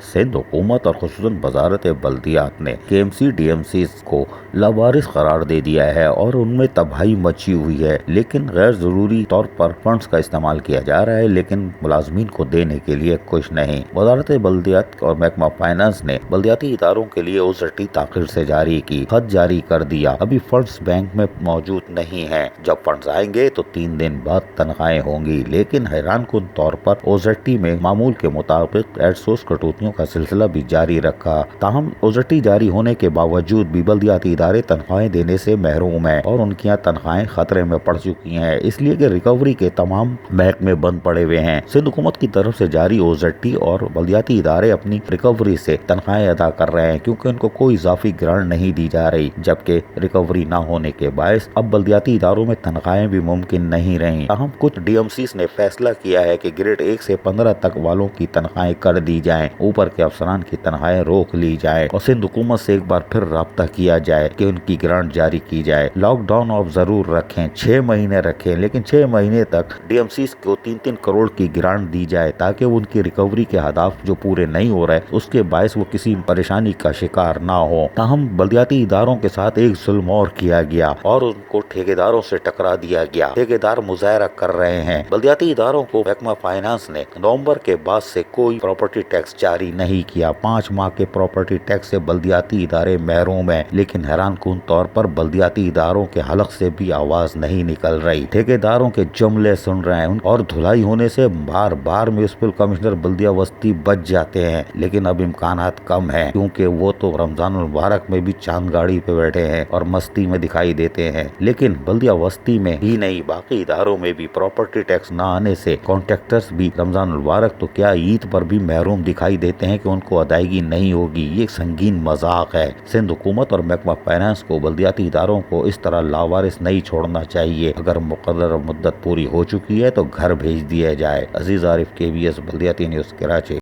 सिंध हुकूमत और खुसूसन वजारत बल्दियात ने KMC DMCs को लावारिस करार दे दिया है और उनमें तबाही मची हुई है, लेकिन गैर जरूरी तौर पर फंड्स का इस्तेमाल किया जा रहा है, लेकिन मुलाजमीन को देने के लिए कुछ नहीं। वजारत बल्दियात और महकमा फाइनेंस ने बल्दियाती इदारों के लिए OZT ताखिर से जारी की, खत जारी कर दिया। अभी फंड्स बैंक में मौजूद नहीं है। जब फंड्स आएंगे तो 3 दिन बाद तनख्वाहें होंगी, लेकिन हैरान कुन तौर पर OZT में मामूल के मुताबिक एडसोर्स कटौतियों का सिलसिला भी जारी रखा। ताहम OZT जारी होने के बावजूद भी बल्दियाती इदारे तनख्वाहें देने से महरूम है और उनकी तनख्वाहें खतरे में पड़ चुकी हैं, इसलिए कि रिकवरी के तमाम महकमे बंद पड़े हुए हैं। सिंध हुकूमत की तरफ से जारी OZT और बल्दियाती इदारे अपनी रिकवरी से तनख्वाहें अदा कर रहे हैं, क्योंकि उनको कोई इजाफी ग्रांट नहीं दी जा रही, जबकि रिकवरी न होने के बायस अब बल्दियाती इदारों में तनख्वाहें भी मुमकिन नहीं रही। ताहम कुछ DMCs ने फैसला किया है कि ग्रेड 1 से 15 तक वालों की तनख्वाहें कर दी जाएं, ऊपर के अफसरान की तनख्वाहें रोक ली जाए और सिंध हुकूमत से एक बार फिर राब्ता किया जाए कि उनकी ग्रांट जारी की जाए। लॉकडाउन ऑफ जरूर रखें, 6 महीने रखें, लेकिन 6 महीने तक DMCs को 3-3 करोड़ की ग्रांट दी जाए, ताकि उनकी रिकवरी के हदाफ जो पूरे नहीं हो रहे उसके बायस वो किसी परेशानी का शिकार ना हो। ताहम बल्दियाती इदारों के साथ एक जुल्म और किया गया और उनको ठेकेदारों से टकरा दिया गया। ठेकेदार मुजाहरा कर रहे हैं। बल्दियाती इदारों को महकमा फाइनेंस ने नवंबर के बाद से कोई प्रॉपर्टी टैक्स जारी नहीं किया। 5 माह के प्रॉपर्टी टैक्स से बल्दियाती इदारे महरूम है, लेकिन हैरान कुन तौर पर बल्दियाती इदारों के हलक से भी आवाज नहीं निकल रही। ठेकेदारों के जुमले सुन रहे हैं और धुलाई होने से बार बार म्युनिसिपल कमिश्नर बल्दिया वस्ती बच जाते हैं, लेकिन अब इम्कानात कम है, क्योंकि वो तो रमजान मुबारक में भी चांद गाड़ी पे बैठे हैं और मस्ती में दिखाई देते हैं। लेकिन बल्दिया वस्ती में ही नहीं, बाकी इदारों में भी प्रॉपर्टी टैक्स न आने से कॉन्ट्रैक्टर्स भी रमजान मुबारक तो क्या ईद पर भी महरूम दिखाई देते हैं कि उनको अदायगी नहीं होगी। ये संगीन मजाक है। सिंध हुकूमत और महकमा फाइनेंस को बल्दियाती इदारों को इस तरह लावारिस नहीं छोड़ना चाहिए। अगर मुकर्रर मुद्दत पूरी हो चुकी है तो घर भेज दिया जाए। अजीज आरिफ, KBS बल्दियाती न्यूज़, कराची।